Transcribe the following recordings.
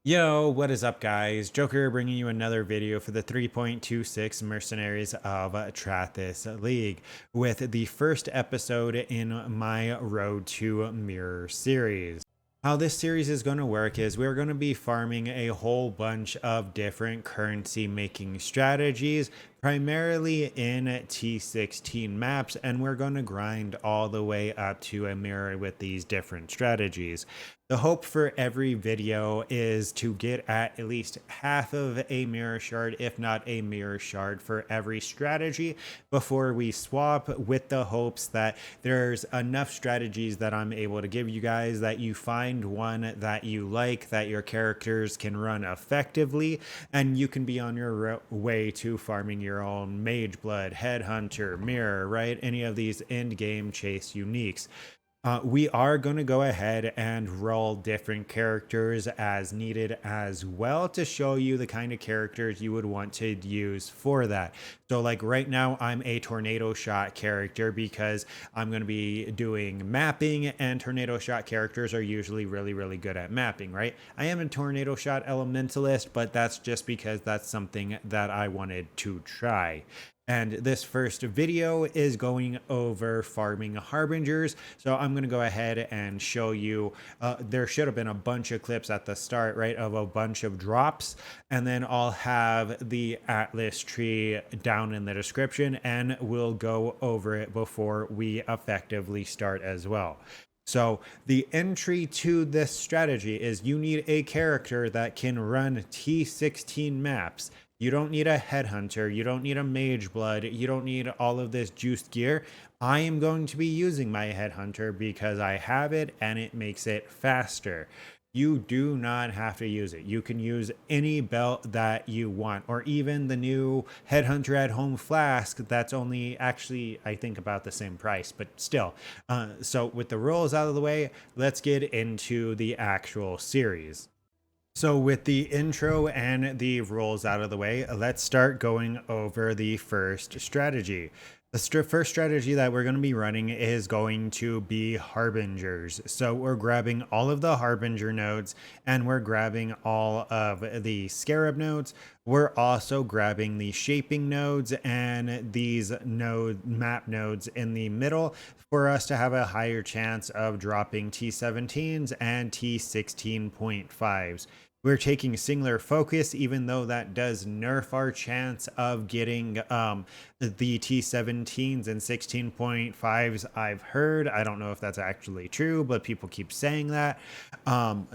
Yo, what is up, guys? Joker bringing you another video for the 3.26 Mercenaries of Trathis League with the first episode in my Road to Mirror series. How this series is going to work is we're going to be farming a whole bunch of different currency making strategies, primarily in T16 maps, and we're going to grind all the way up to a mirror with these different strategies. The hope for every video is to get at least half of a mirror shard, if not a mirror shard, for every strategy before we swap, with the hopes that there's enough strategies that I'm able to give you guys that you find one that you like, that your characters can run effectively, and you can be on your way to farming your own Mage Blood, Headhunter, Mirror, right? Any of these end game chase uniques. We are going to go ahead and roll different characters as needed as well to show you the kind of characters you would want to use for that. So like right now, I'm a tornado shot character because I'm going to be doing mapping, and tornado shot characters are usually really good at mapping, right? I am a tornado shot elementalist, but that's just because that's something that I wanted to try. And this first video is going over farming harbingers. So I'm going to go ahead and show you, there should have been a bunch of clips at the start, right, of a bunch of drops. And then I'll have the Atlas tree down in the description, and we'll go over it before we effectively start as well. So the entry to this strategy is you need a character that can run T16 maps. You don't need a headhunter. You don't need a mage blood. You don't need all of this juiced gear. I am going to be using my headhunter because I have it and it makes it faster. You do not have to use it. You can use any belt that you want, or even the new Headhunter at Home flask that's only actually, I think, about the same price, but still. So with the rules out of the way, let's get into the actual series. So with the intro and the rules out of the way, let's start going over the first strategy. The first strategy that we're going to be running is going to be Harbingers. So we're grabbing all of the Harbinger nodes, and we're grabbing all of the Scarab nodes. We're also grabbing the Shaping nodes and these map nodes in the middle for us to have a higher chance of dropping T17s and T16.5s. We're taking singular focus, even though that does nerf our chance of getting the T17s and 16.5s. I've heard. I don't know if that's actually true, but people keep saying that.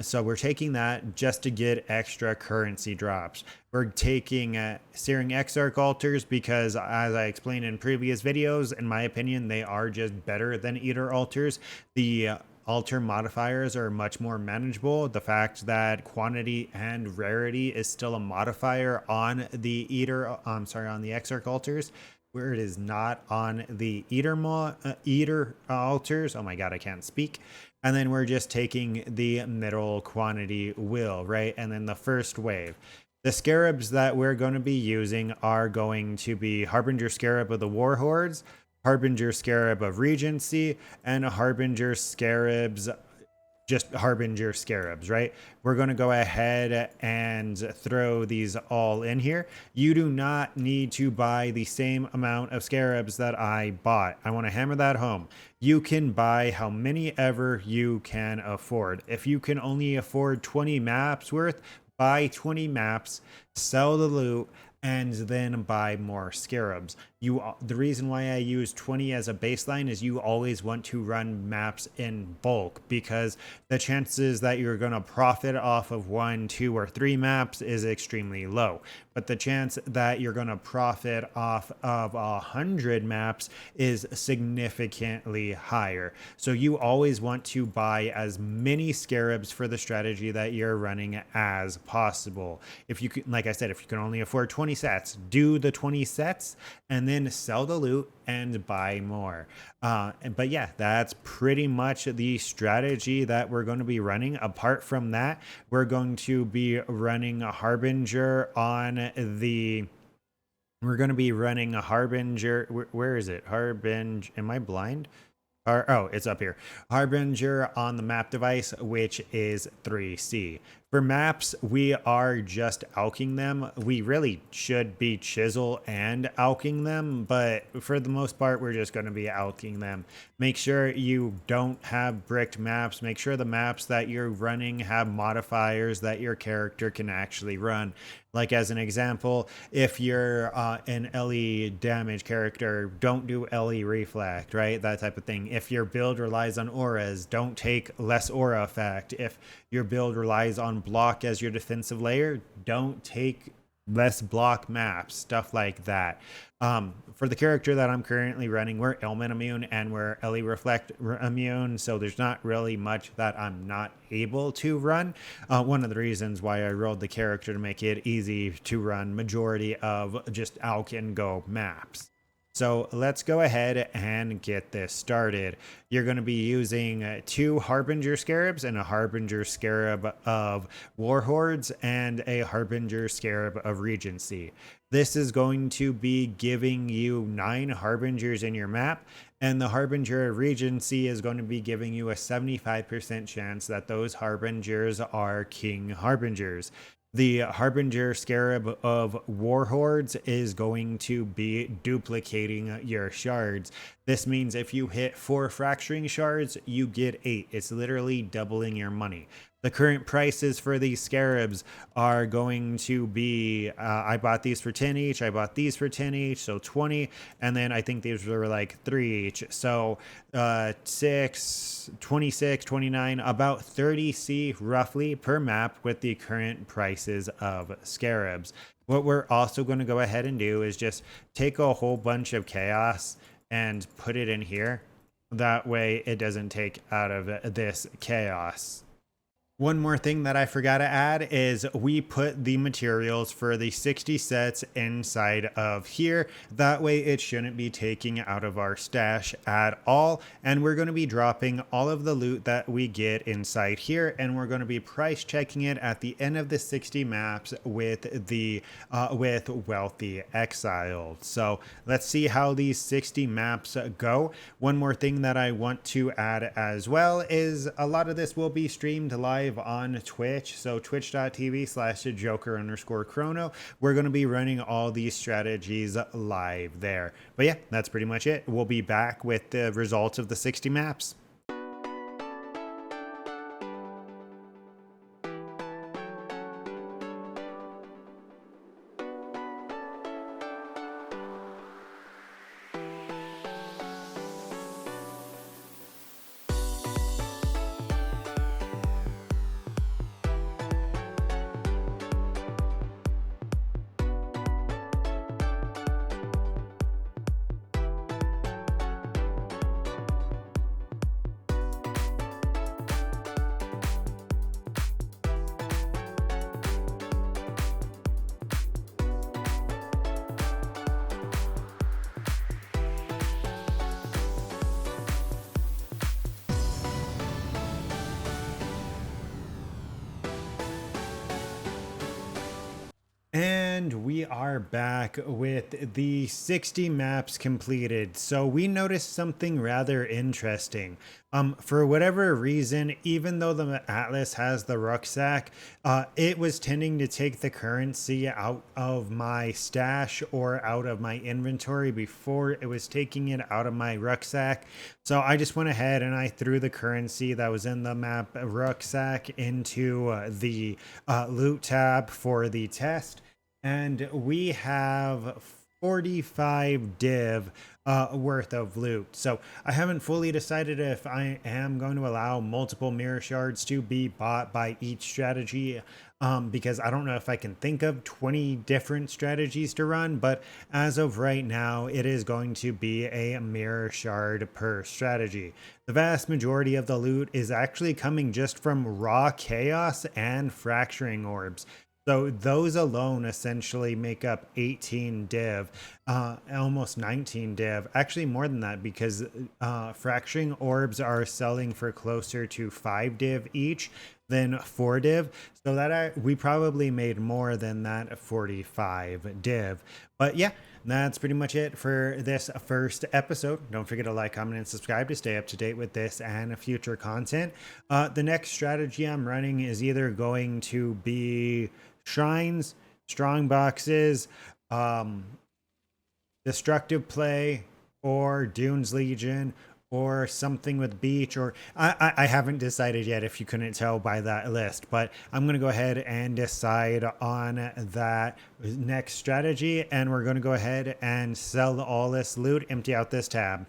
So we're taking that just to get extra currency drops. We're taking Searing Exarch altars because, as I explained in previous videos, in my opinion, they are just better than Eater altars. The altar modifiers are much more manageable. The fact that quantity and rarity is still a modifier on the on the Exarch altars, where it is not on the Eater altars. Oh my god, I can't speak. And then we're just taking the middle quantity will, right? And then the first wave. The scarabs that we're going to be using are going to be Harbinger Scarab of the War Hordes, Harbinger Scarab of Regency, and a Harbinger Scarabs, just Harbinger Scarabs, right? We're going to go ahead and throw these all in here. You do not need to buy the same amount of Scarabs that I bought. I want to hammer that home. You can buy how many ever you can afford. If you can only afford 20 maps worth, buy 20 maps, sell the loot, and then buy more scarabs. The reason why I use 20 as a baseline is you always want to run maps in bulk, because the chances that you're going to profit off of 1, 2, or 3 maps is extremely low. But the chance that you're going to profit off of 100 maps is significantly higher. So you always want to buy as many scarabs for the strategy that you're running as possible. If you can, like I said, if you can only afford 20 sets, do the 20 sets and then sell the loot and buy more. But yeah, that's pretty much the strategy that we're going to be running. Apart from that, we're going to be running a Harbinger on the... We're going to be running a Harbinger... Where is it? Harbinger... Am I blind? It's up here. Harbinger on the map device, which is 3C. For maps, we are just alking them. We really should be chisel and alking them, but for the most part, we're just going to be alking them. Make sure you don't have bricked maps. Make sure the maps that you're running have modifiers that your character can actually run. Like as an example, if you're an LE damage character, don't do LE reflect, right? That type of thing. If your build relies on auras, don't take less aura effect. If your build relies on block as your defensive layer, don't take less block maps, stuff like that. For the character that I'm currently running, we're ailment immune and we're LE reflect immune, so there's not really much that I'm not able to run. One of the reasons why I rolled the character to make it easy to run majority of just alk and go maps. So let's go ahead and get this started. You're going to be using 2 Harbinger Scarabs and a Harbinger Scarab of Warhordes and a Harbinger Scarab of Regency. This is going to be giving you 9 Harbingers in your map, and the Harbinger of Regency is going to be giving you a 75% chance that those Harbingers are King Harbingers. The Harbinger Scarab of Warhordes is going to be duplicating your shards. This means if you hit 4 fracturing shards, you get 8. It's literally doubling your money. The current prices for these scarabs are going to be, I bought these for 10 each, I bought these for 10 each, so 20, and then I think these were like 3 each, so 6, 26, 29, about 30C roughly per map with the current prices of scarabs. What we're also going to go ahead and do is just take a whole bunch of chaos and put it in here. That way it doesn't take out of this chaos. One more thing that I forgot to add is we put the materials for the 60 sets inside of here. That way it shouldn't be taking out of our stash at all. And we're going to be dropping all of the loot that we get inside here. And we're going to be price checking it at the end of the 60 maps with the with Wealthy Exile. So let's see how these 60 maps go. One more thing that I want to add as well is a lot of this will be streamed live on Twitch, so twitch.tv/Joker_Khrono. We're going to be running all these strategies live there. But yeah, that's pretty much it. We'll be back with the results of the 60 maps. And we are back with the 60 maps completed. So we noticed something rather interesting. For whatever reason, even though the Atlas has the rucksack, it was tending to take the currency out of my stash or out of my inventory before it was taking it out of my rucksack. So I just went ahead and I threw the currency that was in the map rucksack into the loot tab for the test. And we have 45 div worth of loot. So I haven't fully decided if I am going to allow multiple mirror shards to be bought by each strategy, because I don't know if I can think of 20 different strategies to run, but as of right now, it is going to be a mirror shard per strategy. The vast majority of the loot is actually coming just from raw chaos and fracturing orbs. So those alone essentially make up 18 div, almost 19 div, actually more than that, because fracturing orbs are selling for closer to 5 div each than 4 div. So that we probably made more than that 45 div. But yeah, That's pretty much it for this first episode. Don't forget to like, comment, and subscribe to stay up to date with this and future content. The next strategy I'm running is either going to be shrines, strong boxes, um, destructive play, or Dune's Legion, or something with beach, or I haven't decided yet if you couldn't tell by that list, but I'm going to go ahead and decide on that next strategy, and we're going to go ahead and sell all this loot, empty out this tab.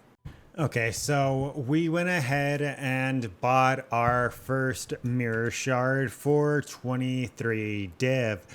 Okay, so we went ahead and bought our first mirror shard for 23 div.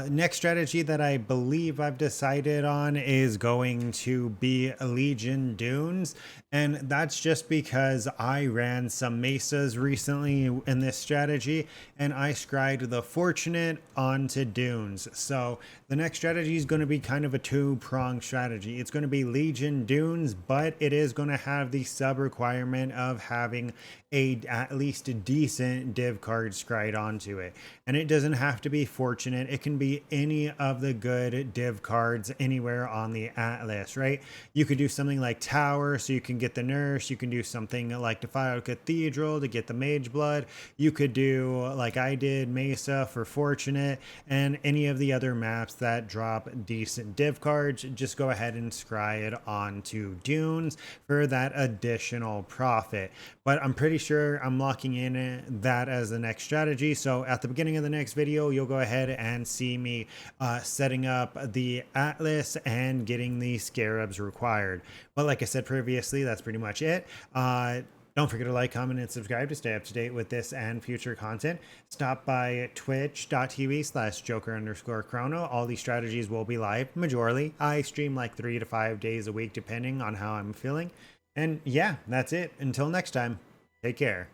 Next strategy that I believe I've decided on is going to be Legion Dunes. And that's just because I ran some mesas recently in this strategy and I scryed the Fortunate onto Dunes. So the next strategy is going to be kind of a two-pronged strategy. It's going to be Legion Dunes, but it is going to have the sub requirement of having at least a decent div card scryed onto it. And it doesn't have to be Fortunate. It can be any of the good div cards anywhere on the atlas, right? You could do something like Tower so you can get the Nurse. You can do something like Defiled Cathedral to get the Mage Blood. You could do, like I did, Mesa for Fortunate, and any of the other maps that drop decent div cards. Just go ahead and scry it onto Dunes for that additional profit. But I'm pretty sure I'm locking in that as the next strategy. So at the beginning of the next video, you'll go ahead and see me setting up the Atlas and getting the Scarabs required. But like I said previously, that's pretty much it. Don't forget to like, comment, and subscribe to stay up to date with this and future content. Stop by twitch.tv/Joker_Khrono. All these strategies will be live majorly. I stream like 3 to 5 days a week, depending on how I'm feeling. And yeah, that's it. Until next time, take care.